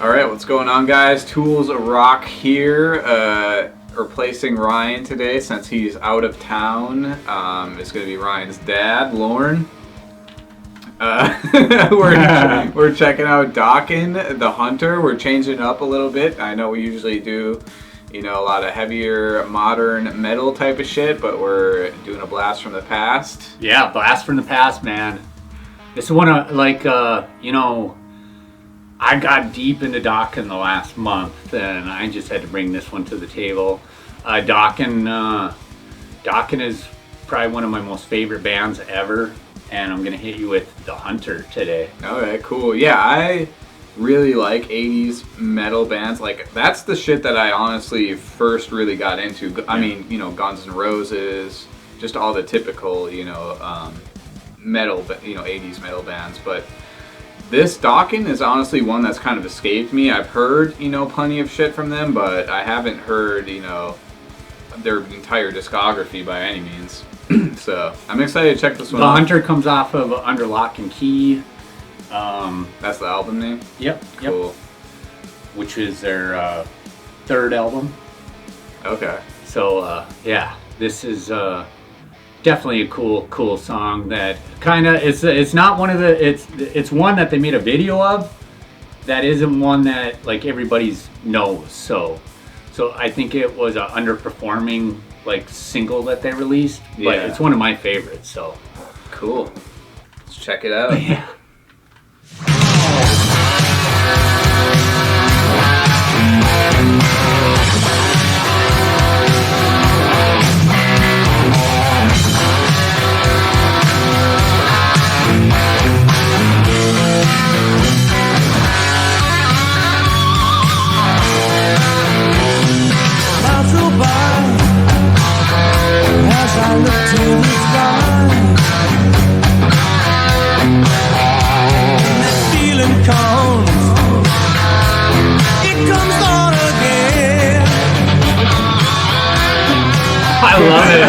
All right, what's going on, guys? Tools Rock here, replacing Ryan today since he's out of town. It's going to be Ryan's dad, Lauren. We're checking out Dokken, the Hunter. We're changing it up a little bit. I know we usually do, a lot of heavier, modern metal type of shit, but we're doing a blast from the past. Yeah, blast from the past, man. This is one of, I got deep into Dokken the last month, and I just had to bring this one to the table. Dokken is probably one of my most favorite bands ever, and I'm gonna hit you with the Hunter today. Okay, cool. Yeah, I really like 80s metal bands. Like, that's the shit that I honestly first really got into. I mean, Guns N' Roses, just all the typical, metal, 80s metal bands, but this Dokken is honestly one that's kind of escaped me. I've heard, plenty of shit from them, but I haven't heard, their entire discography by any means. So I'm excited to check this one out. The Hunter comes off of Under Lock and Key. That's the album name? Yep. Cool. Which is their third album. Okay. So, this is definitely a cool song that kind of it's not one of the it's one that they made a video of that isn't one that like everybody's knows. So I think it was a underperforming single that they released, but it's one of my favorites. So cool. Let's check it out. Yeah. I look to the sky, that feeling comes, it comes on again. I love it.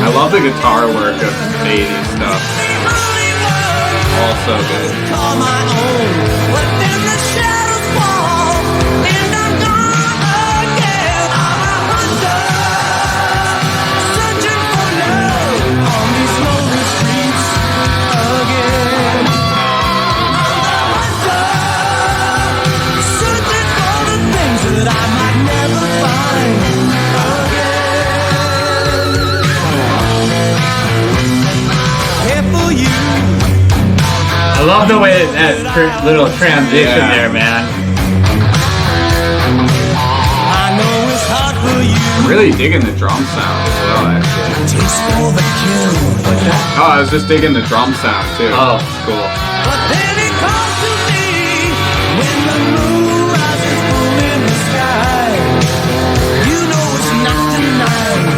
I love the guitar work of 80s stuff. All so good. Call my own, but then the shadows fall, and I'm gone again. I'm a hunter, searching for love on these lonely streets again. I'm a hunter, searching for the things that I might never find again. Here for you. I love the way that little transition there, man. I know it's hard for you. I'm really digging the drum sound as well, actually. Taste for the kill. Oh, I was just digging the drum sound too. Oh, cool. But then it comes to me when the moon rises full in the sky. You know it's not tonight.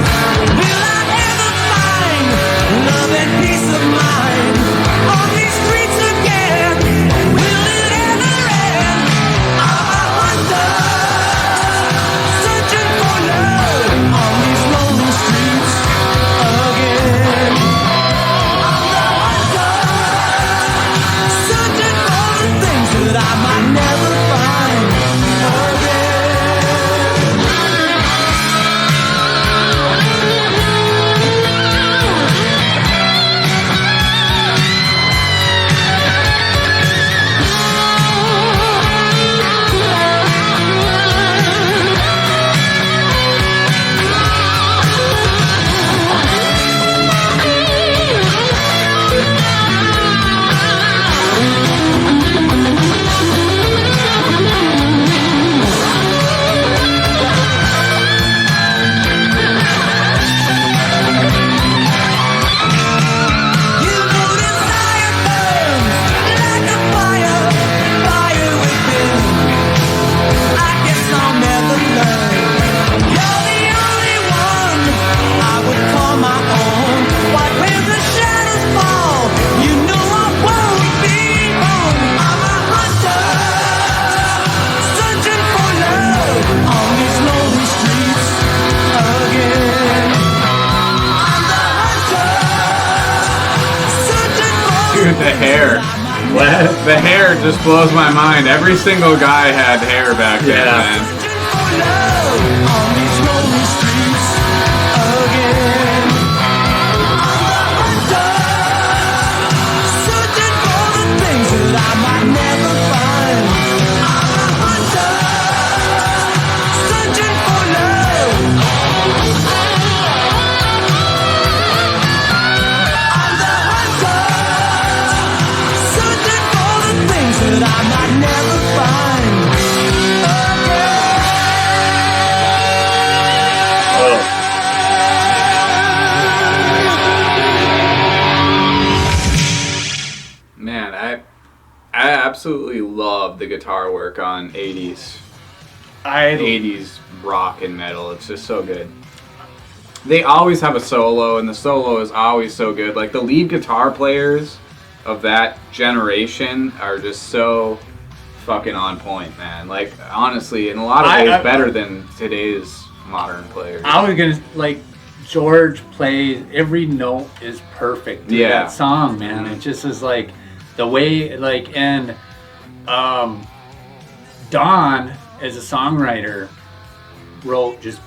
Will I ever find love and peace of mind on these streets again? Will it ever end? I'm a hunter, searching for love on these lonely streets again. I'm the hunter, searching for the things that I might never find again. the hair. What? The hair just blows my mind. Every single guy had hair back then, Yeah. man. On these lonely streets again. Searching for the things that I might never find. I'm a hunter, searching for love. I'm the hunter, searching for the things that I might never find. Man, I absolutely love the guitar work on 80s rock and metal. It's just so good. They always have a solo, and the solo is always so good. Like, the lead guitar players of that generation are just so fucking on point, man. Like, honestly, in a lot of ways, better than today's modern players. I was gonna like George plays every note is perfect. To that song, man. It just is like the way and Don as a songwriter wrote just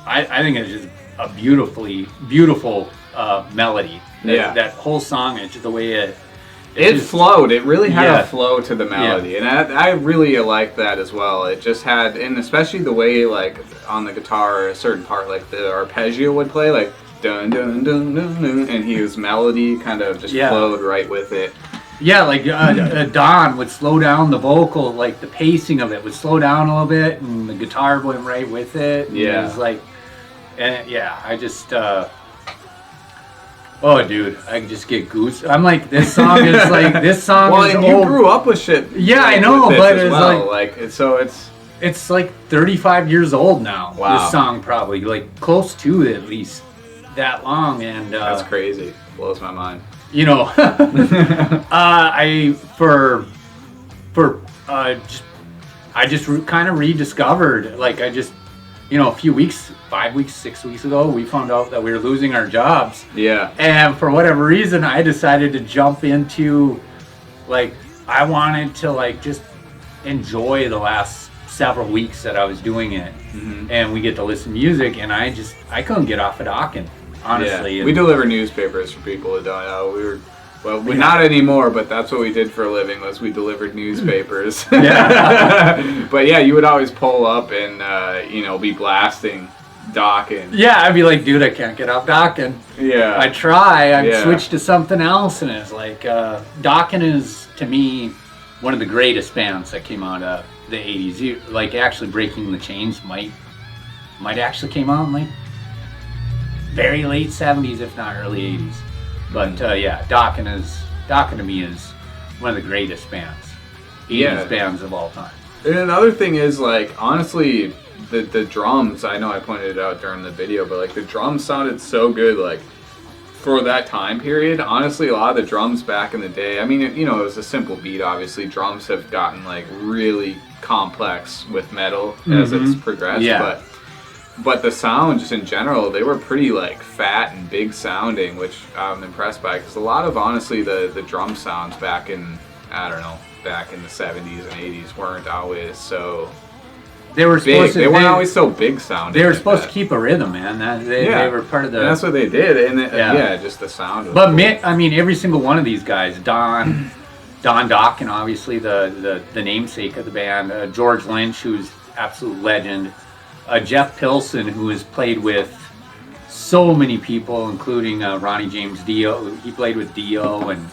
I think it's just a beautiful melody. That whole song, it's just the way it flowed. It really had a flow to the melody, and I really liked that as well. It just had, and especially the way, like, on the guitar, a certain part, like the arpeggio would play, like dun dun dun dun dun, and his melody kind of just flowed right with it. Yeah, like Don would slow down the vocal, like the pacing of it would slow down a little bit, and the guitar went right with it. And it was like, I just. Oh, dude, I can just get goose. I'm like, this song is like, this song well, is and old. you grew up with shit. Yeah, like, I know, with this but as it's well. like it's like 35 years old now. Wow. This song probably, like, close to at least that long, and that's crazy. Blows my mind. You know, I just kind of rediscovered, like, I just, you know, 5 weeks, 6 weeks ago, we found out that we were losing our jobs. Yeah. And for whatever reason, I decided to jump into, like, I wanted to, like, just enjoy the last several weeks that I was doing it. Mm-hmm. And we get to listen to music, and I couldn't get off of Dokken, honestly. Yeah. We deliver newspapers for people who don't know. Not anymore, but that's what we did for a living, was we delivered newspapers. Yeah. But yeah, you would always pull up and, be blasting Dokken. Yeah, I'd be like, dude, I can't get off Dokken. Yeah. I try, I'd switch to something else, and it's like, Dokken is, to me, one of the greatest bands that came out of the 80s. Like, actually, Breaking the Chains might actually came out in, like, very late 70s, if not early 80s. But Dokken to me is one of the greatest bands, 80s bands of all time. And another thing is, like, honestly, the drums, I know I pointed it out during the video, but, like, the drums sounded so good, like, for that time period. Honestly, a lot of the drums back in the day, I mean, it was a simple beat, obviously. Drums have gotten, like, really complex with metal as it's progressed, but the sound, just in general, they were pretty, like, fat and big sounding, which I'm impressed by, because a lot of, honestly, the drum sounds back in the 70s and 80s weren't always so they were big. They weren't always so big sounding. They were supposed to keep a rhythm, man. They were part of the... And that's what they did, and just the sound was But cool. I mean, every single one of these guys, Don Dokken, obviously the namesake of the band, George Lynch, who's absolute legend, Jeff Pilson, who has played with so many people, including Ronnie James Dio. He played with Dio, and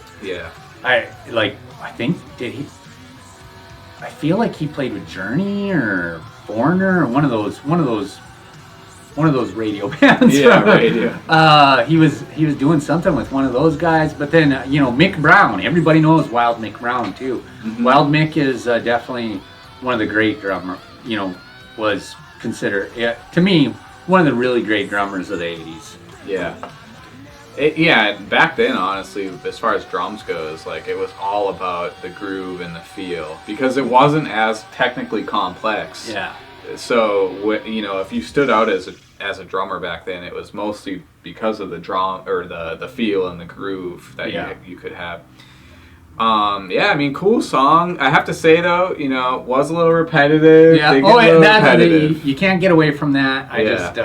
I feel like he played with Journey or Foreigner or one of those radio bands. Yeah, radio. He was doing something with one of those guys, but then Mick Brown. Everybody knows Wild Mick Brown too. Mm-hmm. Wild Mick is definitely one of the great drummers. Was considered, to me, one of the really great drummers of the 80s. Back then, honestly, as far as drums goes, like, it was all about the groove and the feel, because it wasn't as technically complex. Yeah. So, if you stood out as a drummer back then, it was mostly because of the drum, or the feel and the groove that you could have. Yeah, I mean, cool song. I have to say though, you know, was a little repetitive. Yeah. They get Oh, a little that repetitive. you can't get away from that. I Yeah. just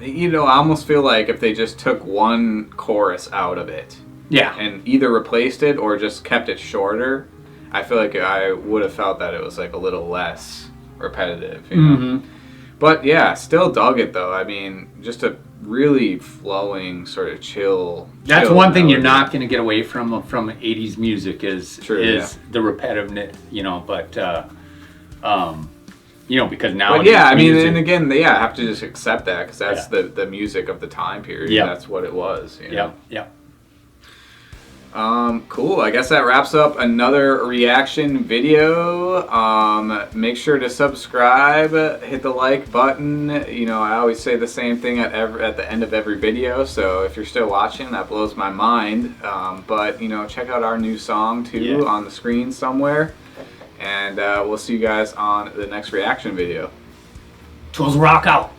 You know, I almost feel like if they just took one chorus out of it yeah. and either replaced it or just kept it shorter, I feel like I would have felt that it was like a little less repetitive. You know? Mm-hmm. But yeah, still dug it though. I mean, just a really flowing sort of chill. That's chill one thing you're melody. not going to get away from 80s music is True, the repetitiveness, you know, but you know, because now But yeah, I mean, and again, I have to just accept that because that's the music of the time period. Yeah. That's what it was. You know? yeah. Cool. I guess that wraps up another reaction video. Make sure to subscribe, hit the like button. You know, I always say the same thing at the end of every video. So if you're still watching, that blows my mind. But you know, check out our new song too on the screen somewhere. And we'll see you guys on the next reaction video. Tools rock out.